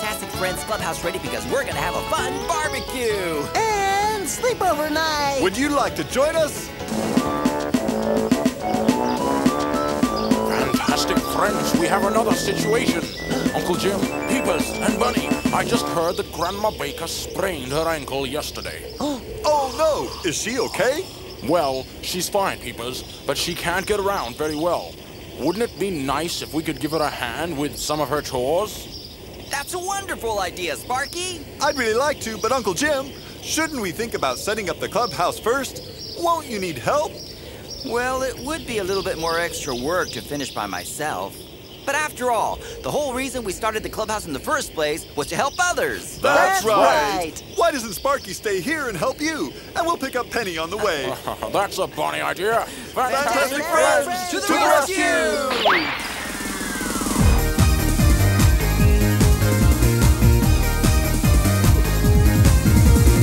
Fantastic Friends Clubhouse ready because we're gonna have a fun barbecue! And sleepover night! Would you like to join us? Fantastic Friends, we have another situation. Uncle Jim, Peepers, and Bunny, I just heard that Grandma Baker sprained her ankle yesterday. Oh no! Is she okay? Well, she's fine, Peepers, but she can't get around very well. Wouldn't it be nice if we could give her a hand with some of her chores? That's a wonderful idea, Sparky! I'd really like to, but Uncle Jim, shouldn't we think about setting up the clubhouse first? Won't you need help? Well, it would be a little bit more extra work to finish by myself. But after all, the whole reason we started the clubhouse in the first place was to help others. That's right. right. Why doesn't Sparky stay here and help you? And we'll pick up Penny on the way. That's a bunny idea. Fantastic Friends, to the rescue!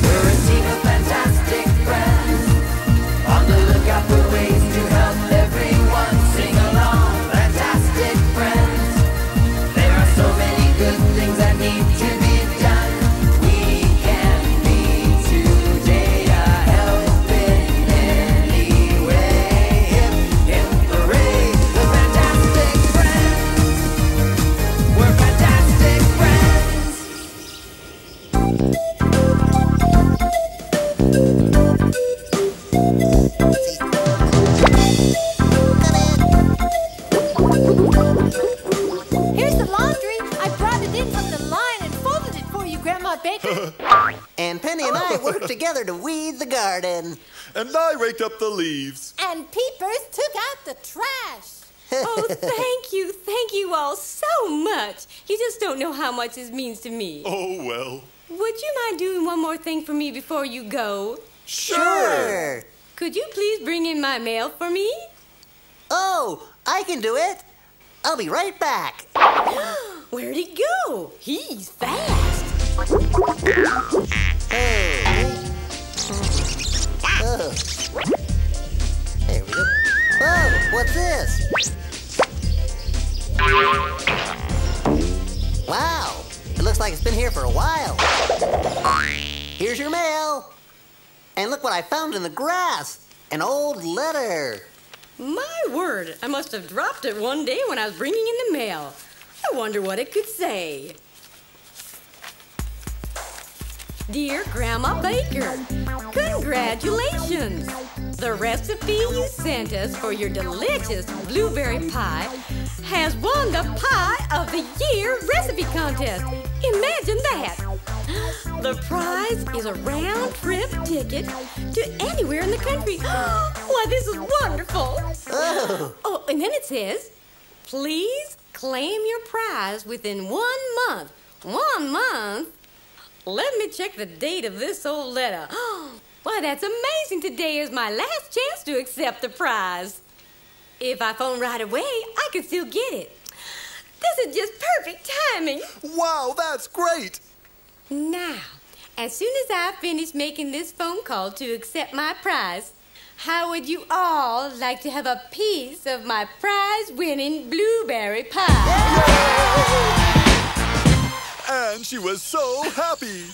We're a team of fantastic friends, on the lookout for ways to help everyone. Sing along, fantastic friends. There are so many good things that need to be done. We can be today a help in any way. Hip, hip, hooray, the fantastic friends. We're fantastic friends. Here's the laundry. I brought it in from the line and folded it for you, Grandma Baker. And Penny and I worked together to weed the garden. And I raked up the leaves. And Peepers took out the trash. Oh, thank you all so much. You just don't know how much this means to me. Oh, well. Would you mind doing one more thing for me before you go? Sure. Could you please bring in my mail for me? Oh, I can do it. I'll be right back. Where'd he go? He's fast. Hey. Oh. There we go. Oh, what's this? Wow, it looks like it's been here for a while. Here's your mail. And look what I found in the grass. An old letter. My word, I must have dropped it one day when I was bringing in the mail. I wonder what it could say. Dear Grandma Baker, congratulations! The recipe you sent us for your delicious blueberry pie has won the Pie of the Year recipe contest. Imagine that! The prize is a round-trip ticket to anywhere in the country. Why, this is wonderful! Oh, and then it says, please claim your prize within 1 month. 1 month? Let me check the date of this old letter. Why, that's amazing. Today is my last chance to accept the prize. If I phone right away, I can still get it. This is just perfect timing. Wow, that's great. Now, as soon as I finish making this phone call to accept my prize, how would you all like to have a piece of my prize-winning blueberry pie? And she was so happy.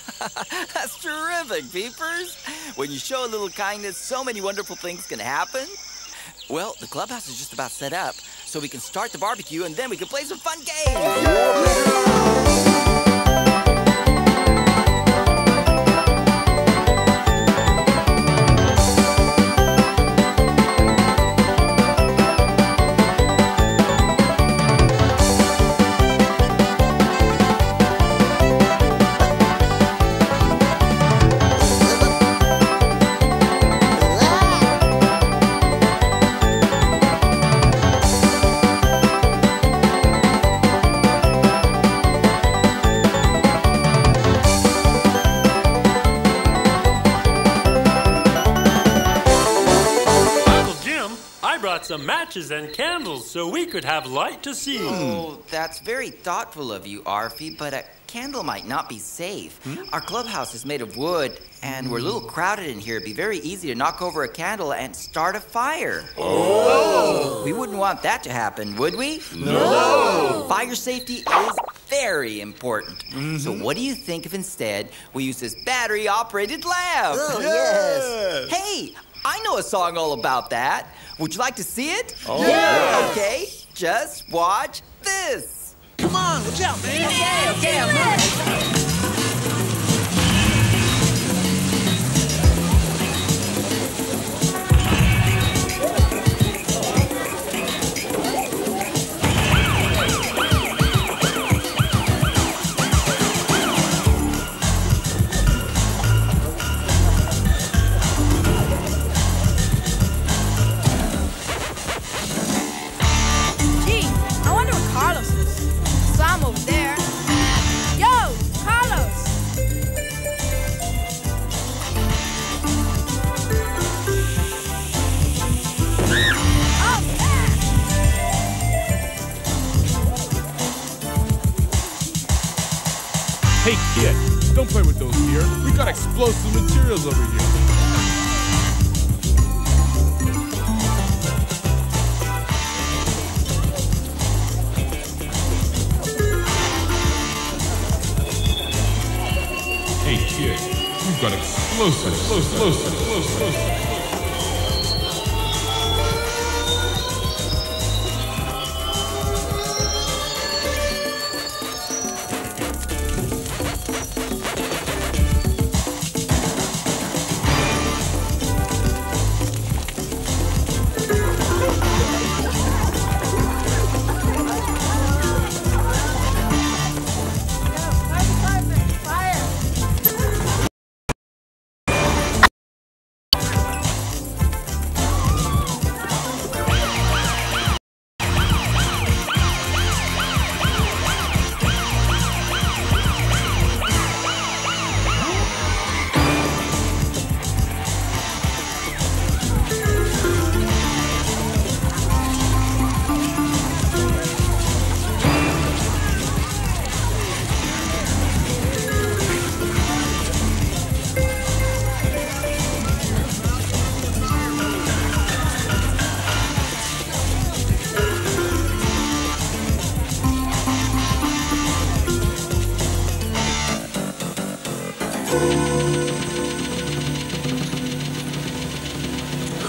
That's terrific, Peepers. When you show a little kindness, so many wonderful things can happen. Well, the clubhouse is just about set up, so we can start the barbecue and then we can play some fun games. Some matches and candles so we could have light to see. Oh, that's very thoughtful of you, Arfie, but a candle might not be safe. Our clubhouse is made of wood, and we're a little crowded in here. It'd be very easy to knock over a candle and start a fire. Oh! We wouldn't want that to happen, would we? No! Fire safety is very important. So what do you think if instead we use this battery-operated lamp? Oh, yes. Hey, I know a song all about that. Would you like to see it? Oh, yeah. Okay, just watch this. Come on, watch out, man. Okay, I'm moving. Hey kid, don't play with those here. We got explosive materials over here. Hey kid, we've got explosive.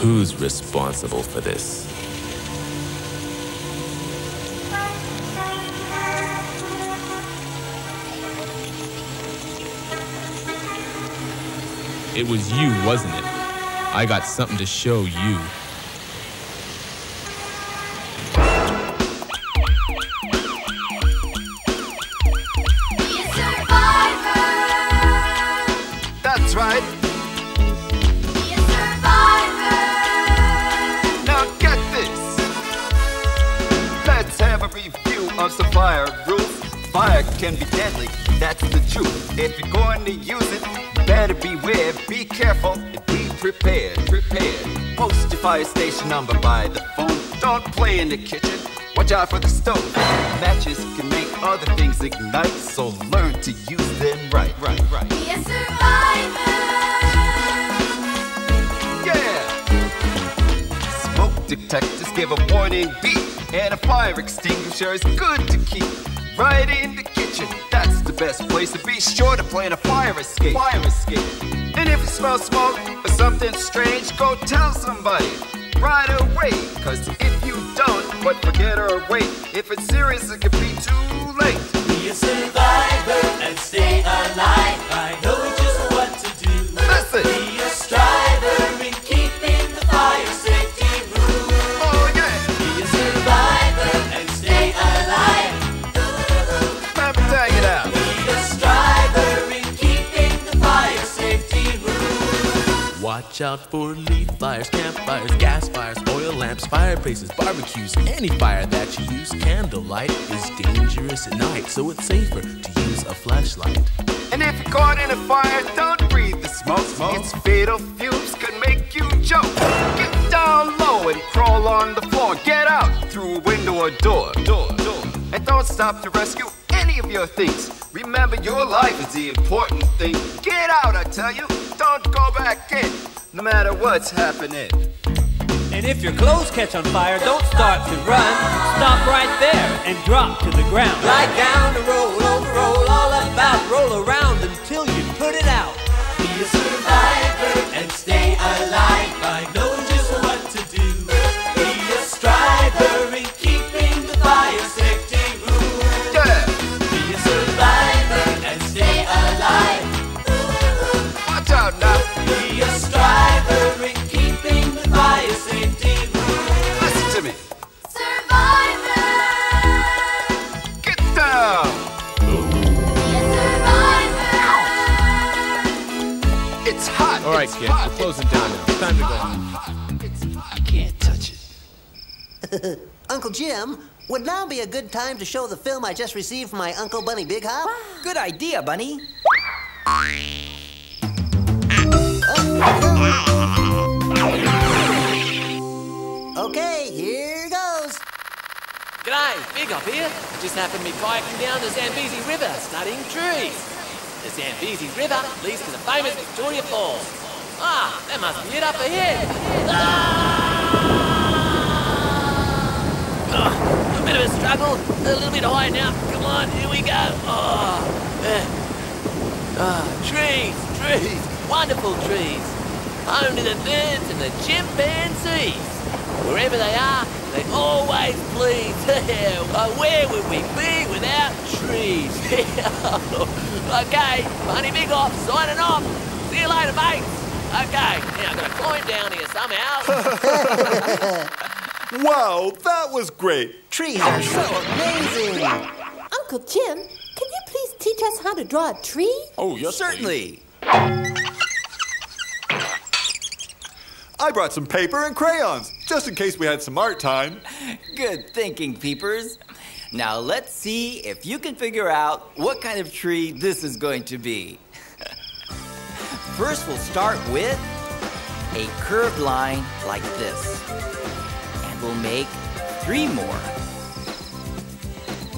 Who's responsible for this? It was you, wasn't it? I got something to show you. That's right. Of some fire rules. Fire can be deadly, that's the truth. If you're going to use it, better beware, be careful, and be prepared. Post your fire station number by the phone. Don't play in the kitchen, watch out for the stove. Matches can make other things ignite, so learn to use them right. Be a survivor. Yeah! Smoke detectors give a warning beep. And a fire extinguisher is good to keep right in the kitchen. That's the best place to be sure to plan a fire escape. And if you smell smoke or something strange, go tell somebody right away. Cause if you don't, but forget or wait, if it's serious, it could be too late. Be a survivor and stay alive. I know just what to do. Listen. Be a striver in keeping the fire safety rules. Oh yeah. Be a survivor and stay alive. Let me tell you now. Be a striver in keeping the fire safety rules. Watch out for leaf fires, campfires, gas fires, oil lamps, fireplaces, barbecues, any fire that you use. Candlelight is dangerous at night, so it's safer to use a flashlight. And if you're caught in a fire, don't breathe the smoke. Its fatal fumes could make you choke. Get down low and crawl on the floor. Get out through a window or door. And don't stop to rescue any of your things. Remember, your life is the important thing. Get out, I tell you. Don't go back in, no matter what's happening. And if your clothes catch on fire, don't start to run. Stop right there and drop to the ground. Lie down and roll over, roll all about, roll around until you put it out. Be a survivor and stay alive by knowing just what to do. Be a striver in keeping the fire safety rule. Yeah. Be a survivor and stay alive. Watch out now. Be a striver in keeping the fire safety rule. Listen to me. Survivor. Get down. It's hot. All right, it's kids, hot, we're closing it's down hot, now. It's time to go. It's hot. I can't touch it. Uncle Jim, would now be a good time to show the film I just received from my Uncle Bunny Big Hop? Good idea, Bunny. Okay, here goes. G'day, Big Hop here. Just happened to be kayaking down the Zambezi River studying trees. The Zambezi River leads to the famous Victoria Falls. Ah, that must be it up ahead. A bit of a struggle, a little bit high now. Come on, here we go. Trees, wonderful trees. Home to the birds and the chimpanzees. Wherever they are, they always please. Where would we be without trees? Okay, Bunny Big Hop signing off. See you later, mates. Okay, now I'm gonna climb down here somehow. Wow, that was great. Trees are so amazing. Uncle Jim, can you please teach us how to draw a tree? Oh, yes, Certainly. I brought some paper and crayons, just in case we had some art time. Good thinking, Peepers. Now let's see if you can figure out what kind of tree this is going to be. First, we'll start with a curved line like this. And we'll make 3 more.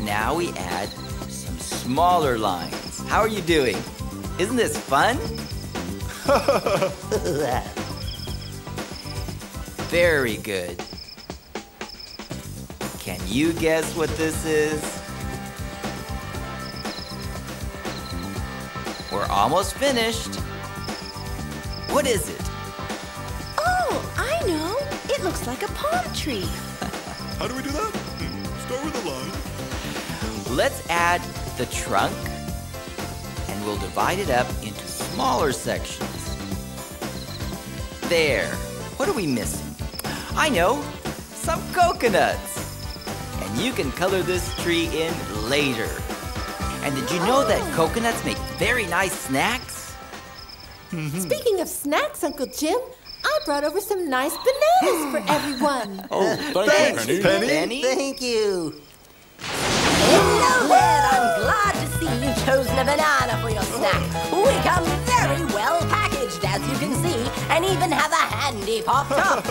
Now we add some smaller lines. How are you doing? Isn't this fun? Very good. Can you guess what this is? We're almost finished. What is it? Oh, I know. It looks like a palm tree. How do we do that? Start with a line. Let's add the trunk, and we'll divide it up into smaller sections. There. What are we missing? I know, some coconuts. And you can color this tree in later. And did you know that coconuts make very nice snacks? Speaking of snacks, Uncle Jim, I brought over some nice bananas for everyone. Oh, thanks, Penny. Thank you. Hello there, I'm glad to see you've chosen a banana for your snack. We come very well packaged, as you can see, and even have a handy pop top.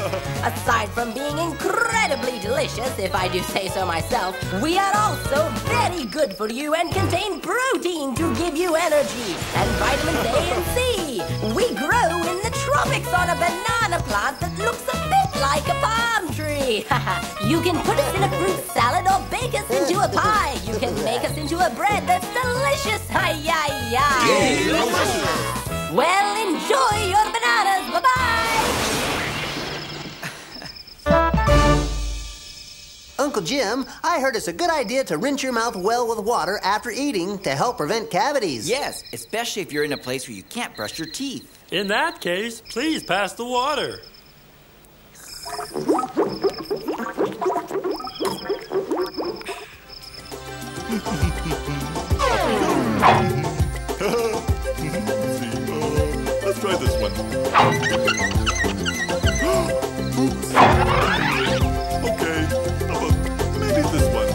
Aside from being incredibly delicious, if I do say so myself, we are also very good for you and contain protein to give you energy, and vitamins A and C. We grow in the tropics on a banana plant that looks a bit like a palm tree. You can put us in a fruit salad or bake us into a pie. You can make us into a bread that's delicious. Well, enjoy your bananas. Bye-bye. Uncle Jim, I heard it's a good idea to rinse your mouth well with water after eating to help prevent cavities. Yes, especially if you're in a place where you can't brush your teeth. In that case, please pass the water. Let's try this one. Oops. Okay, maybe this one.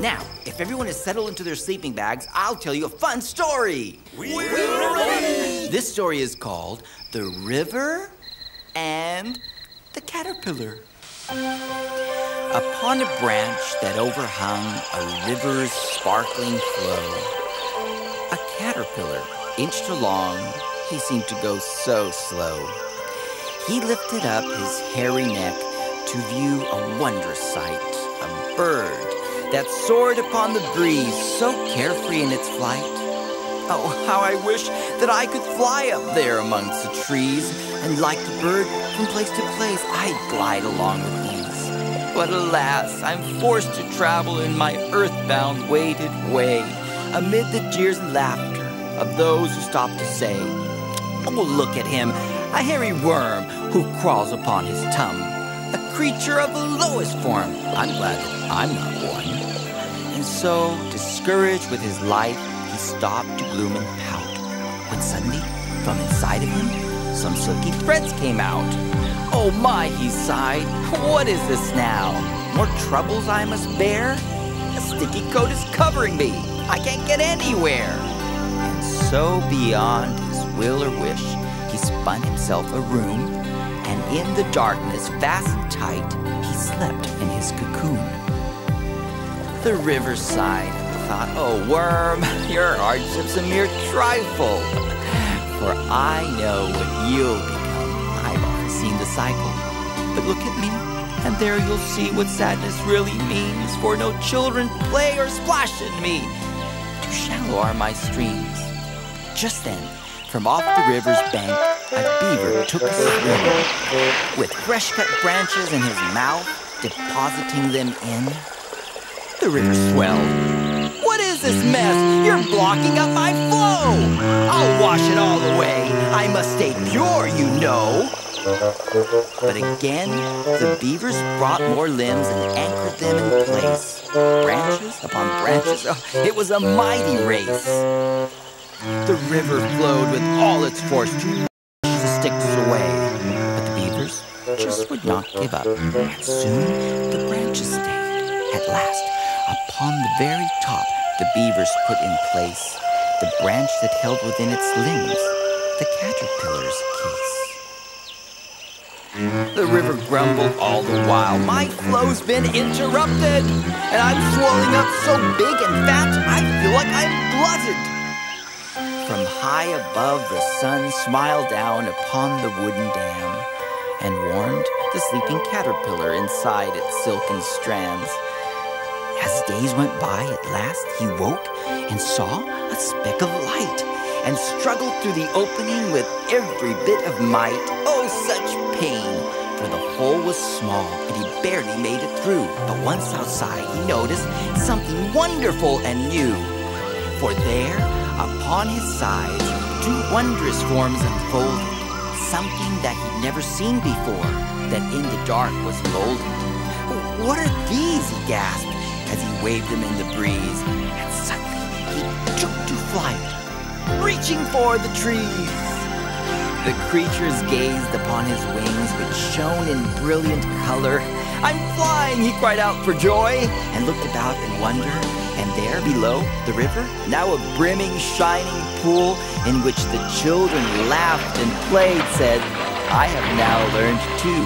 Now, if everyone is settled into their sleeping bags, I'll tell you a fun story. We're ready. This story is called The River and the Caterpillar. Upon a branch that overhung a river's sparkling flow, a caterpillar inched along he seemed to go so slow. He lifted up his hairy neck to view a wondrous sight, a bird that soared upon the breeze, so carefree in its flight. Oh, how I wish that I could fly up there amongst the trees, and like the bird, from place to place, I'd glide along with ease. But alas, I'm forced to travel in my earthbound weighted way, amid the jeers and laughter of those who stop to say, "Oh, look at him, a hairy worm who crawls upon his tongue, a creature of the lowest form. I'm glad that I'm not one." And so, discouraged with his life, he stopped to gloom and pout, when suddenly, from inside of him, some silky threads came out. "Oh my," he sighed, "what is this now? More troubles I must bear? A sticky coat is covering me. I can't get anywhere." And so, beyond his will or wish, he spun himself a room, and in the darkness, fastened tight, he slept in his cocoon. The river sighed and thought, "Oh, worm, your hardship's a mere trifle, for I know what you'll become. I've already seen the cycle. But look at me, and there you'll see what sadness really means, for no children play or splash in me. Too shallow are my streams." Just then, from off the river's bank, a beaver took a swim, with fresh-cut branches in his mouth, depositing them in. The river swelled. "What is this mess? You're blocking up my flow! I'll wash it all away. I must stay pure, you know." But again, the beavers brought more limbs and anchored them in place. Branches upon branches, it was a mighty race. The river flowed with all its force to wash the sticks away. But the beavers just would not give up. And soon the branches stayed. At last, upon the very top, the beavers put in place the branch that held within its limbs the caterpillar's case. The river grumbled all the while, "My flow's been interrupted, and I'm swelling up so big and fat, I feel like I'm bloated." From high above, the sun smiled down upon the wooden dam and warmed the sleeping caterpillar inside its silken strands. As days went by, at last he woke and saw a speck of light and struggled through the opening with every bit of might. Oh, such pain, for the hole was small and he barely made it through. But once outside, he noticed something wonderful and new. For there, upon his sides, two wondrous forms unfolded, something that he'd never seen before, that in the dark was golden. "What are these?" he gasped, as he waved them in the breeze, and suddenly he took to flight, reaching for the trees. The creatures gazed upon his wings, which shone in brilliant color. "I'm flying!" he cried out for joy, and looked about in wonder. And there below the river, now a brimming, shining pool in which the children laughed and played, said, "I have now learned too,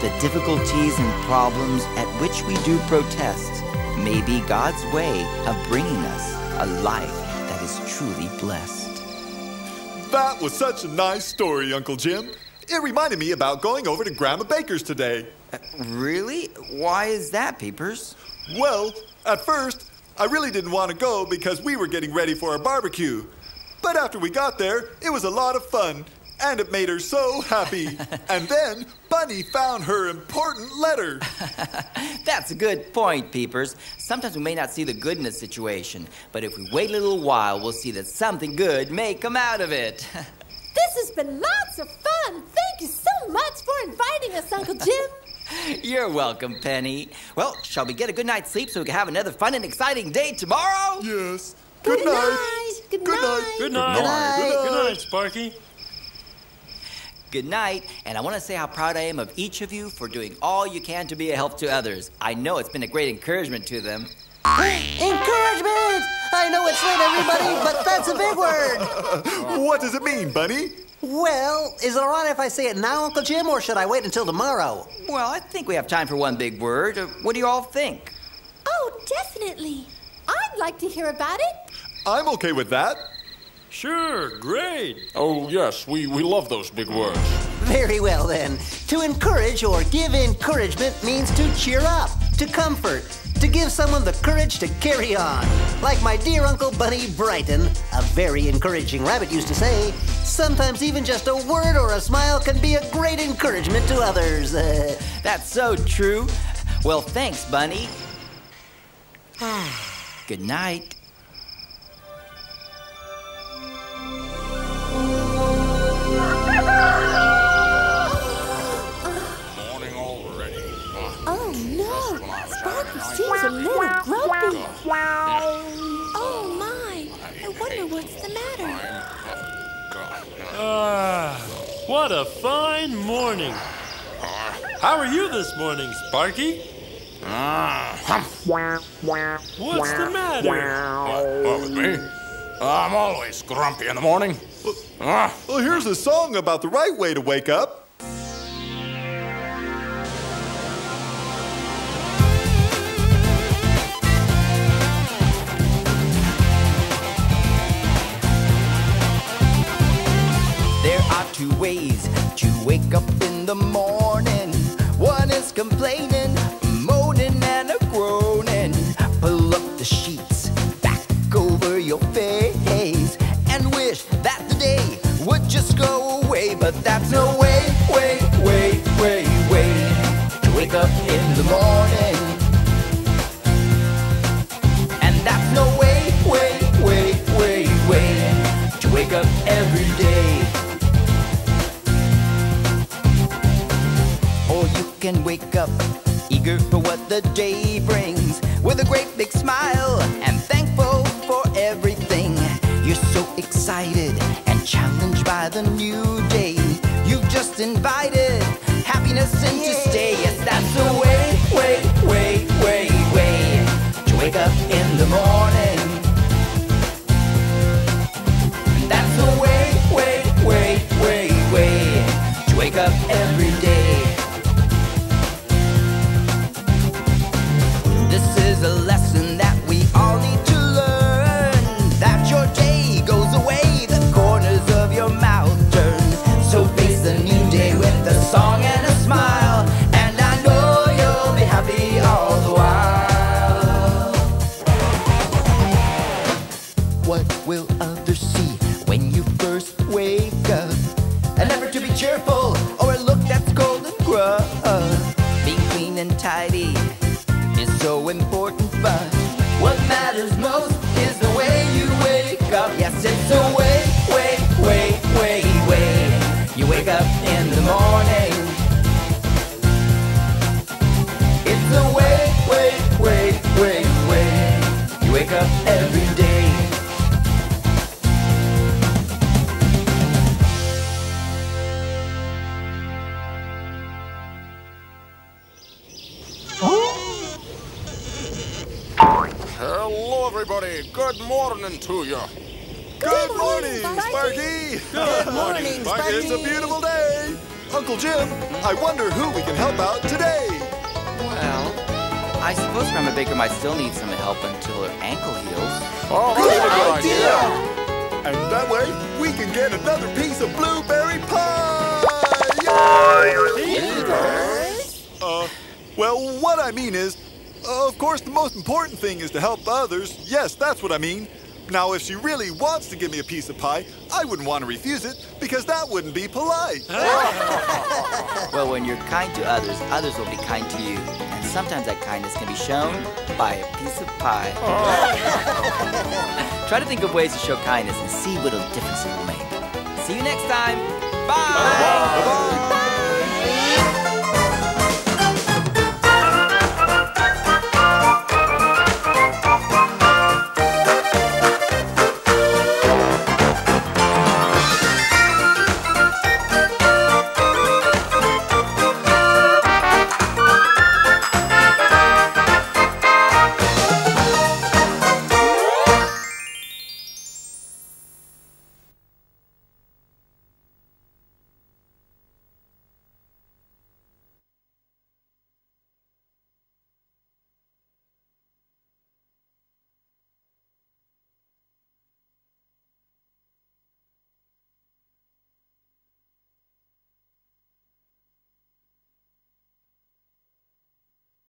the difficulties and problems at which we do protest may be God's way of bringing us a life that is truly blessed." That was such a nice story, Uncle Jim. It reminded me about going over to Grandma Baker's today. Really? Why is that, Peepers? Well, at first, I really didn't want to go because we were getting ready for a barbecue. But after we got there, it was a lot of fun, and it made her so happy. And then Bunny found her important letter. That's a good point, Peepers. Sometimes we may not see the good in a situation, but if we wait a little while, we'll see that something good may come out of it. This has been lots of fun. Thank you so much for inviting us, Uncle Jim. You're welcome, Penny. Well, shall we get a good night's sleep so we can have another fun and exciting day tomorrow? Yes. Good night. Good night. Good night. Good night, Sparky. Good night, and I want to say how proud I am of each of you for doing all you can to be a help to others. I know it's been a great encouragement to them. Encouragement! I know it's late, everybody, but that's a big word. What does it mean, Bunny? Well, is it all right if I say it now, Uncle Jim, or should I wait until tomorrow? Well, I think we have time for one big word. What do you all think? Oh, definitely. I'd like to hear about it. I'm okay with that. Sure, great. Oh, yes, we love those big words. Very well, then. To encourage or give encouragement means to cheer up, to comfort, to give someone the courage to carry on. Like my dear Uncle Bunny Brighton, a very encouraging rabbit, used to say, sometimes even just a word or a smile can be a great encouragement to others. That's so true. Well, thanks, Bunny. Good night. Morning already. Oh no, Sparky seems a little grumpy. Oh my, I wonder what's the matter. What a fine morning. How are you this morning, Sparky? What's the matter? What with me? I'm always grumpy in the morning. Well, here's a song about the right way to wake up. There are two ways to wake up in the morning. One is complaining, moaning, and a groaning. Pull up the sheets back over your face and wish that the day would just go away. But that's no way to wake up in the morning. And that's no way to wake up every day. Or you can wake up eager for what the day brings, with a great big smile and thankful for everything. You're so excited and challenged by the new day. You've just invited happiness in to stay. Yes, that's the way to wake up in the morning. And that's the way to wake up every day. This is a lesson that we all need to learn, that your day goes away, the corners of your mouth turn. So face the new day with a song and a smile, and I know you'll be happy all the while. What will others see when you first wake up? And never to be cheerful or a look that's cold and gruff. Being clean and tidy is so important, but what matters most is the way you wake up. Yes, it's the way you wake up in the morning. It's the way you wake up every day. Hello, everybody. Good morning to you. Good morning, Sparky. Good morning, Sparky. It's a beautiful day. Uncle Jim, I wonder who we can help out today. Well, I suppose Grandma Baker might still need some help until her ankle heals. Oh, that's a good idea. And that way, we can get another piece of blueberry pie. Yay! Well, what I mean is, of course, the most important thing is to help others. Yes, that's what I mean. Now, if she really wants to give me a piece of pie, I wouldn't want to refuse it, because that wouldn't be polite. Well, when you're kind to others, others will be kind to you. And sometimes that kindness can be shown by a piece of pie. Try to think of ways to show kindness and see what a difference it will make. See you next time. Bye. Bye-bye.